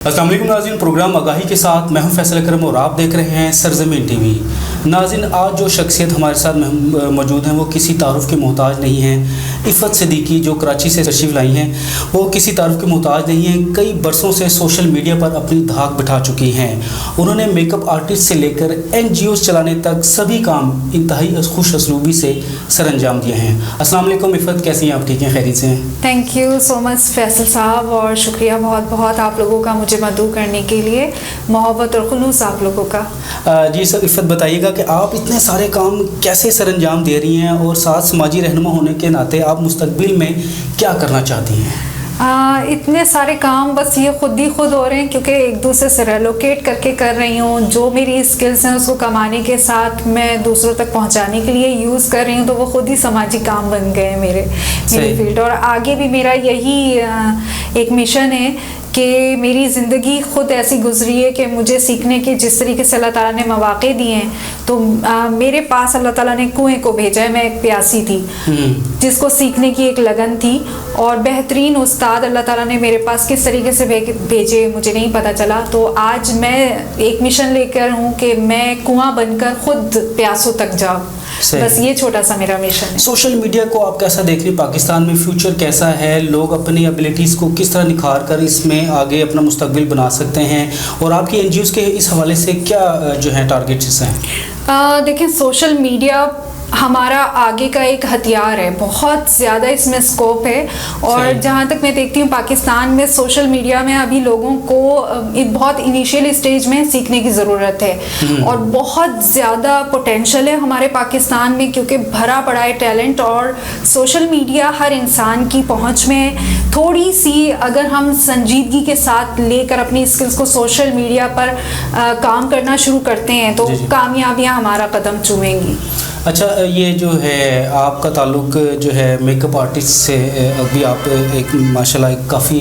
अस्सलाम वालेकुम नाज़रीन, प्रोग्राम आगाही के साथ मैं हूं फैसल अकरम और आप देख रहे हैं सरज़मीन टीवी। नाज़रीन, आज जो शख्सियत हमारे साथ मौजूद हैं वो किसी तारुफ के मोहताज नहीं हैं। इफ़त सिद्दीकी जो कराची से तशरीफ़ लाई हैं वो किसी तारुफ के मोहताज नहीं हैं। कई बरसों से सोशल मीडिया पर अपनी धाक बिठा चुकी हैं। उन्होंने मेकअप आर्टिस्ट से लेकर NGOs चलाने तक सभी काम इंतहाई खुश असलूबी से सर अंजाम दिए हैं। अस्सलाम वालेकुम इफ़त, कैसी हैं आप? ठीक हैं, खैरियत से हैं? Thank you so much Faisal साहब, और शुक्रिया बहुत बहुत आप लोगों का मुझे मदऊ करने के लिए, मोहब्बत और खुलूस आप लोगों का। जी सर, इफ़त बताइएगा कि आप इतने सारे काम कैसे सर अंजाम दे रही हैं और साथ समाजी रहनुमा होने के नाते आप मुस्तकबिल में क्या करना चाहती हैं? इतने सारे काम बस ये खुद ही खुद हो रहे हैं क्योंकि एक दूसरे से रेलोकेट करके कर रही हूँ। जो मेरी स्किल्स हैं उसको कमाने के साथ मैं दूसरों तक पहुँचाने के लिए यूज़ कर रही हूँ, तो वो खुद ही समाजी काम बन गए हैं मेरी फील्ड। और आगे भी मेरा यही एक मिशन है कि मेरी ज़िंदगी ख़ुद ऐसी गुजरी है कि मुझे सीखने के जिस तरीके से अल्लाह ताला ने मौक़े दिए हैं, तो मेरे पास अल्लाह ताला ने कुएं को भेजा है। मैं एक प्यासी थी जिसको सीखने की एक लगन थी, और बेहतरीन उस्ताद अल्लाह ताला ने मेरे पास किस तरीके से भेजे मुझे नहीं पता चला। तो आज मैं एक मिशन लेकर हूँ कि मैं कुआं बनकर ख़ुद प्यासों तक जाऊँ। बस ये छोटा सा मेरा मिशन है। सोशल मीडिया को आप कैसा देख रही हैं? पाकिस्तान में फ्यूचर कैसा है? लोग अपनी एबिलिटीज़ को किस तरह निखार कर इसमें आगे अपना मुस्तकबिल बना सकते हैं, और आपकी NGOs के इस हवाले से क्या जो है टारगेट्स हैं? देखें, सोशल मीडिया हमारा आगे का एक हथियार है, बहुत ज़्यादा इसमें स्कोप है। और जहाँ तक मैं देखती हूँ पाकिस्तान में सोशल मीडिया में अभी लोगों को बहुत इनिशियल स्टेज में सीखने की ज़रूरत है, और बहुत ज़्यादा पोटेंशियल है हमारे पाकिस्तान में क्योंकि भरा पड़ा है टैलेंट। और सोशल मीडिया हर इंसान की पहुँच में थोड़ी सी अगर हम संजीदगी के साथ लेकर अपनी स्किल्स को सोशल मीडिया पर काम करना शुरू करते हैं तो कामयाबियाँ हमारा कदम चूमेंगी। अच्छा, ये जो है आपका ताल्लुक़ जो है मेकअप आर्टिस्ट से, अभी आप एक माशाल्लाह काफ़ी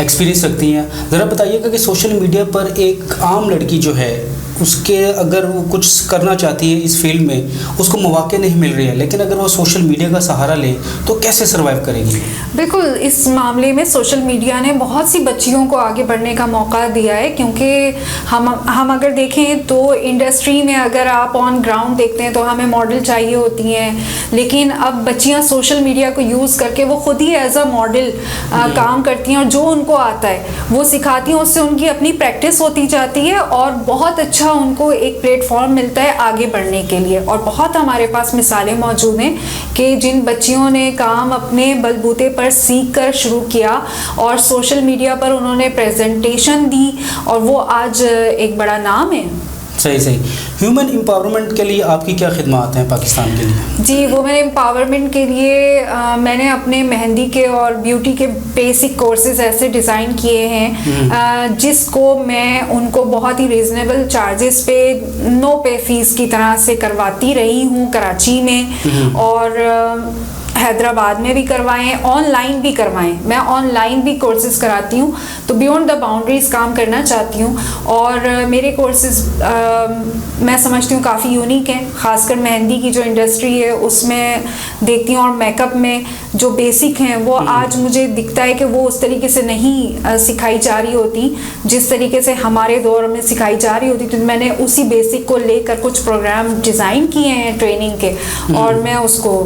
एक्सपीरियंस रखती हैं। ज़रा बताइएगा कि सोशल मीडिया पर एक आम लड़की जो है उसके अगर वो कुछ करना चाहती है इस फील्ड में, उसको मौके नहीं मिल रही है, लेकिन अगर वो सोशल मीडिया का सहारा ले तो कैसे सर्वाइव करेगी? बिल्कुल, इस मामले में सोशल मीडिया ने बहुत सी बच्चियों को आगे बढ़ने का मौका दिया है, क्योंकि हम अगर देखें तो इंडस्ट्री में अगर आप ऑन ग्राउंड देखते हैं तो हमें मॉडल चाहिए होती हैं, लेकिन अब बच्चियां सोशल मीडिया को यूज़ करके वो खुद ही एज अ मॉडल काम करती हैं, और जो उनको आता है वो सिखाती हैं। उससे उनकी अपनी प्रैक्टिस होती जाती है और बहुत अच्छा उनको एक प्लेटफॉर्म मिलता है आगे बढ़ने के लिए। और बहुत हमारे पास मिसालें मौजूद हैं कि जिन बच्चियों ने काम अपने बलबूते पर सीख कर शुरू किया और सोशल मीडिया पर उन्होंने प्रेजेंटेशन दी, और वो आज एक बड़ा नाम है। सही। ह्यूमन एम्पावरमेंट के लिए आपकी क्या खिदमत हैं पाकिस्तान के लिए? जी, वुमेन एम्पावरमेंट के लिए मैंने अपने मेहंदी के और ब्यूटी के बेसिक कोर्सेज ऐसे डिज़ाइन किए हैं जिसको मैं उनको बहुत ही रीज़नेबल चार्जेस पे, नो पे फीस की तरह से करवाती रही हूँ कराची में, और हैदराबाद में भी करवाएं, ऑनलाइन भी करवाएं। मैं ऑनलाइन भी कोर्सेज कराती हूँ, तो बियॉन्ड द बाउंड्रीज़ काम करना चाहती हूँ। और मेरे कोर्सेज मैं समझती हूँ काफ़ी यूनिक हैं, ख़ासकर मेहंदी की जो इंडस्ट्री है उसमें देखती हूँ, और मेकअप में जो बेसिक हैं वो आज मुझे दिखता है कि वो उस तरीके से नहीं सिखाई जा रही होती जिस तरीके से हमारे दौर में सिखाई जा रही होती। तो मैंने उसी बेसिक को लेकर कुछ प्रोग्राम डिज़ाइन किए हैं ट्रेनिंग के, और मैं उसको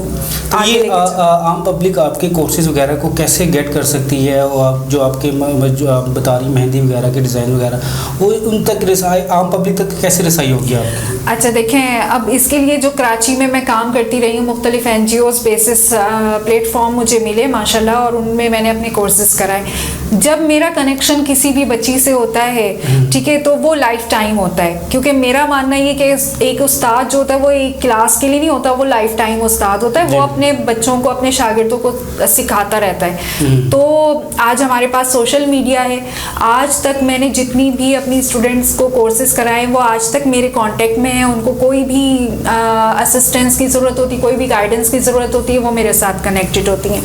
आगे आम पब्लिक आपके कोर्सेज वगैरह को कैसे गेट कर सकती है, और जो आपके जो आप बता रही मेहंदी वगैरह के डिज़ाइन वगैरह, वो उन तक रसाई, आम पब्लिक तक कैसे रसाई होगी आपकी? अच्छा, देखें, अब इसके लिए जो कराची में मैं काम करती रही हूँ, मुख्तलिफ NGOs बेसिस प्लेटफॉर्म मुझे मिले माशाल्लाह, और उनमें मैंने अपने कोर्सेज कराए। जब मेरा कनेक्शन किसी भी बच्ची से होता है, ठीक है, तो वो लाइफ टाइम होता है, क्योंकि मेरा मानना ये कि एक उस्ताद जो होता है वो एक क्लास के लिए नहीं होता, वो लाइफ टाइम उस्ताद होता है। वो अपने बच्चों को, अपने शागिर्दों को सिखाता रहता है। तो आज हमारे पास सोशल मीडिया है। आज तक मैंने जितनी भी अपनी स्टूडेंट्स को कोर्सेज कराए वो आज तक मेरे कांटेक्ट में हैं। उनको कोई भी असिस्टेंस की ज़रूरत होती, कोई भी गाइडेंस की ज़रूरत होती है, वो मेरे साथ कनेक्टेड होती हैं।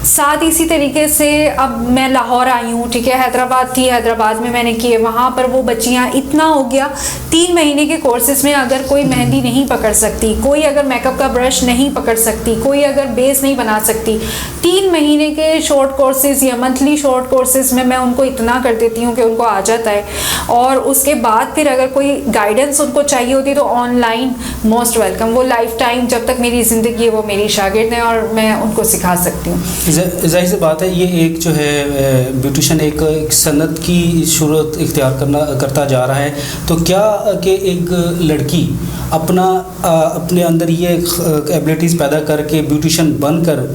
साथ इसी तरीके से अब मैं लाहौर लाहौर आई हूँ, ठीक है, हैदराबाद थी, हैदराबाद में मैंने किए, वहाँ पर वो बच्चियाँ, इतना हो गया 3 महीने के कोर्सेज में अगर कोई मेहंदी नहीं पकड़ सकती, कोई अगर मेकअप का ब्रश नहीं पकड़ सकती, कोई अगर बेस नहीं बना सकती, 3 महीने के शॉर्ट कोर्सेज या मंथली शॉर्ट कोर्सेज में मैं उनको इतना कर देती हूँ कि उनको आ जाता है। और उसके बाद फिर अगर कोई गाइडेंस उनको चाहिए होती है तो ऑनलाइन मोस्ट वेलकम, वो लाइफ टाइम जब तक मेरी ज़िंदगी है वो मेरी शागिर्द हैं और मैं उनको सिखा सकती हूँ। जाहिर सी बात है, ये एक जो है ब्यूटिशन एक सनत की शुरुआत इख्तियार करता जा रहा है। तो क्या कि एक लड़की अपने अंदर ये एबिलिटीज़ पैदा करके ब्यूटिशन बनकर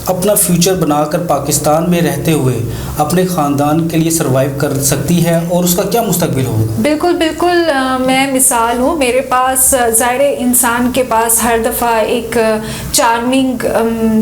अपना फ्यूचर बनाकर पाकिस्तान में रहते हुए अपने ख़ानदान के लिए सर्वाइव कर सकती है और उसका क्या मुस्तकबिल होगा? बिल्कुल बिल्कुल, मैं मिसाल हूँ। मेरे पास ज़ाहिर इंसान के पास हर दफ़ा एक चार्मिंग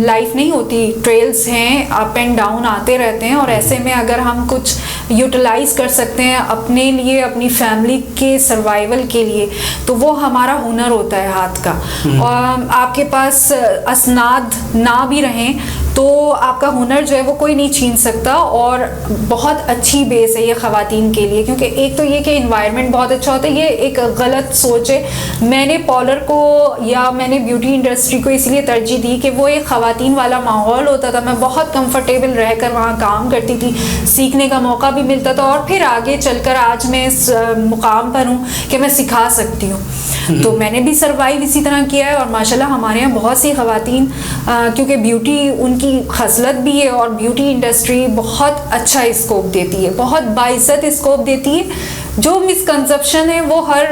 लाइफ नहीं होती, ट्रेल्स हैं, अप एंड डाउन आते रहते हैं, और ऐसे में अगर हम कुछ यूटिलाइज़ कर सकते हैं अपने लिए, अपनी फैमिली के सर्वाइवल के लिए, तो वो हमारा हुनर होता है हाथ का। और आपके पास असनाद ना भी रहें तो आपका हुनर जो है वो कोई नहीं छीन सकता। और बहुत अच्छी बेस है ये ख़वातीन के लिए, क्योंकि एक तो ये कि इन्वायरमेंट बहुत अच्छा होता है। ये एक गलत सोच है। मैंने पार्लर को या मैंने ब्यूटी इंडस्ट्री को इसलिए तरजीह दी कि वो एक ख़वातीन वाला माहौल होता था, मैं बहुत कंफर्टेबल रहकर वहाँ काम करती थी, सीखने का मौका भी मिलता था, और फिर आगे चलकर आज मैं इस मुकाम पर हूँ कि मैं सिखा सकती हूँ। तो मैंने भी सर्वाइव इसी तरह किया है। और माशाल्लाह हमारे यहाँ बहुत सी ख़वातीन, क्योंकि ब्यूटी उनकी खसलत भी है और ब्यूटी इंडस्ट्री बहुत अच्छा स्कोप देती है, बहुत बाइज़्ज़त स्कोप देती है। जो मिसकंसेप्शन है वो हर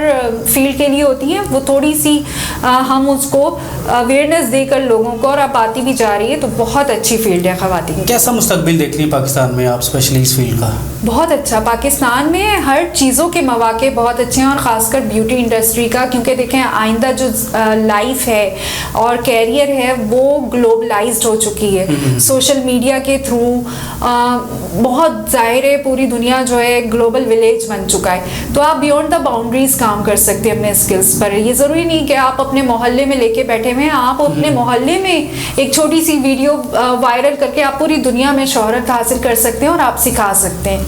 फील्ड के लिए होती है, वो थोड़ी सी हम उसको अवेयरनेस देकर लोगों को, और अब आती भी जा रही है, तो बहुत अच्छी फील्ड है ख़वातीन। कैसा मुस्तकबिल देख रही हैं पाकिस्तान में आप स्पेशली इस फील्ड का? बहुत अच्छा, पाकिस्तान में हर चीज़ों के मौके बहुत अच्छे हैं, और ख़ासकर ब्यूटी इंडस्ट्री का, क्योंकि देखें आइंदा जो लाइफ है और कैरियर है वो ग्लोबलाइज्ड हो चुकी है सोशल मीडिया के थ्रू। बहुत ज़ाहिर है पूरी दुनिया जो है ग्लोबल विलेज बन चुका है, तो आप बियॉन्ड द बाउंड्रीज काम कर सकते हैं अपने स्किल्स पर। ये ज़रूरी नहीं कि आप अपने मोहल्ले में लेके बैठे हुए हैं, आप अपने मोहल्ले में एक छोटी सी वीडियो वायरल करके आप पूरी दुनिया में शोहरत हासिल कर सकते हैं और आप सिखा सकते हैं।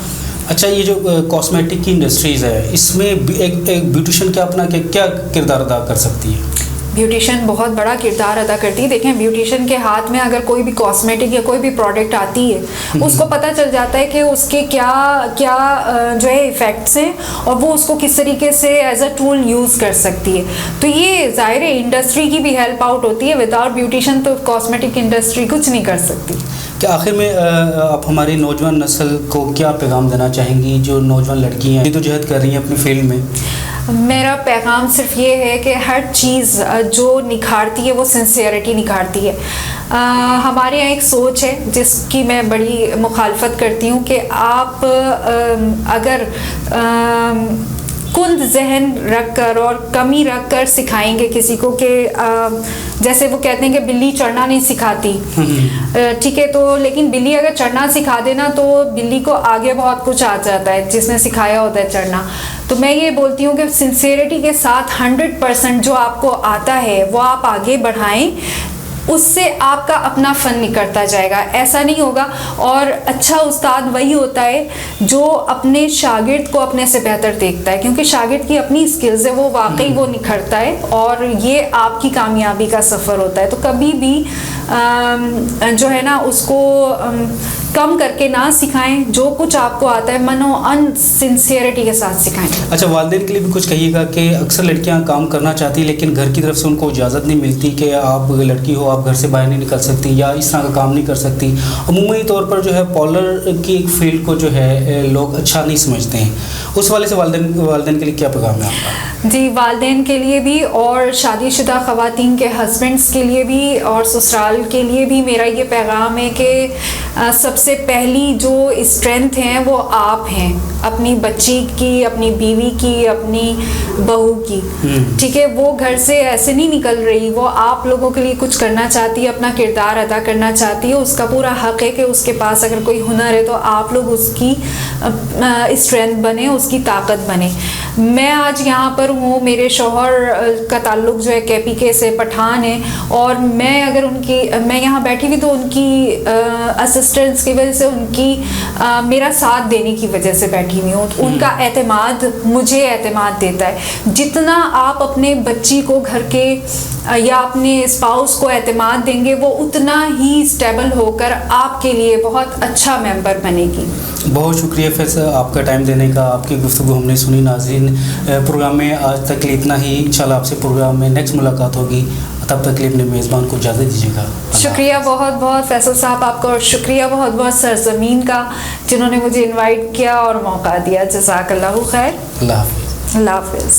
अच्छा, ये जो कॉस्मेटिक की इंडस्ट्रीज़ है, इसमें एक ब्यूटिशियन क्या अपना क्या किरदार अदा कर सकती है? ब्यूटिशियन बहुत बड़ा किरदार अदा करती है। देखें, ब्यूटिशियन के हाथ में अगर कोई भी कॉस्मेटिक या कोई भी प्रोडक्ट आती है, उसको पता चल जाता है कि उसके क्या क्या जो है इफ़ेक्ट्स हैं, और वो उसको किस तरीके से एज अ टूल यूज़ कर सकती है। तो ये ज़ाहिर है इंडस्ट्री की भी हेल्प आउट होती है। विदाउट ब्यूटिशियन तो कॉस्मेटिक इंडस्ट्री कुछ नहीं कर सकती। क्या आखिर में आप हमारी नौजवान नस्ल को क्या पैगाम देना चाहेंगी, जो नौजवान लड़की हैं जद्दोजहद कर रही हैं अपनी फील्ड में? मेरा पैगाम सिर्फ ये है कि हर चीज़ जो निखारती है वो सिंसियरिटी निखारती है। हमारे यहाँ एक सोच है जिसकी मैं बड़ी मुखालफत करती हूँ कि आप अगर कुंद जहन रख कर और कमी रख कर सिखाएंगे किसी को कि जैसे वो कहते हैं कि बिल्ली चढ़ना नहीं सिखाती, ठीक है, तो लेकिन बिल्ली अगर चढ़ना सिखा देना तो बिल्ली को आगे बहुत कुछ आ जाता है जिसने सिखाया होता है चढ़ना। तो मैं ये बोलती हूँ कि सिंसियरिटी के साथ 100% जो आपको आता है वो आप आगे बढ़ाएं, उससे आपका अपना फ़न निकलता जाएगा। ऐसा नहीं होगा। और अच्छा उस्ताद वही होता है जो अपने शागिर्द को अपने से बेहतर देखता है, क्योंकि शागिर्द की अपनी स्किल्स है, वो वाकई वो निखरता है और ये आपकी कामयाबी का सफ़र होता है। तो कभी भी जो है ना उसको कम करके ना सिखाएं, जो कुछ आपको आता है मनो सिंसियरिटी के साथ सिखाएं। अच्छा, वालिदैन के लिए भी कुछ कहिएगा कि अक्सर लड़कियां काम करना चाहती लेकिन घर की तरफ से उनको इजाज़त नहीं मिलती कि आप लड़की हो, आप घर से बाहर नहीं निकल सकती या इस तरह का काम नहीं कर सकती। अमूमी तौर पर जो है पार्लर की एक फील्ड को जो है लोग अच्छा नहीं समझते हैं। उस वाले से वालिदैन के लिए क्या पैगाम है आपका? जी, वालिदैन के लिए भी और शादीशुदा ख़वातीन के हस्बैंड्स के लिए भी और ससुराल के लिए भी मेरा ये पैगाम है कि सबसे पहली जो स्ट्रेंथ है वो आप हैं, अपनी बच्ची की, अपनी बीवी की, अपनी बहू की, ठीक है। वो घर से ऐसे नहीं निकल रही, वो आप लोगों के लिए कुछ करना चाहती है, अपना किरदार अदा करना चाहती है। उसका पूरा हक़ है कि उसके पास अगर कोई हुनर है तो आप लोग उसकी स्ट्रेंथ बने, उसकी ताकत बने। मैं आज यहाँ पर हूँ, मेरे शौहर का ताल्लुक़ जो है KPK से, पठान है, और मैं अगर मैं यहाँ बैठी हुई तो उनकी असिस्टेंट्स के वजह से उनकी मेरा साथ देने की वजह से बैठी हुई हूँ। उनका एतमाद मुझे एतमाद देता है। जितना आप अपने बच्ची को घर के या अपने स्पाउस को एतमाद देंगे, वो उतना ही स्टेबल होकर आपके लिए बहुत अच्छा मेंबर बनेगी। बहुत शुक्रिया फैसल आपका टाइम देने का, आपकी गुफ्तगू हमने सुनी। नाज़रीन, प्रोग्राम में आज तक के लिए इतना ही। इंशाल्लाह आपसे प्रोग्राम में नेक्स्ट मुलाकात होगी। तब तक के लिए अपने मेज़बान को इजाज़त दीजिएगा। शुक्रिया बहुत बहुत फैसल साहब आपका, और शुक्रिया बहुत बहुत सरज़मीन का जिन्होंने मुझे इनवाइट किया और मौका दिया। जज़ाकल्लाहु खैर। अल्लाह हाफ़िज़। अल्लाह हाफ़िज़।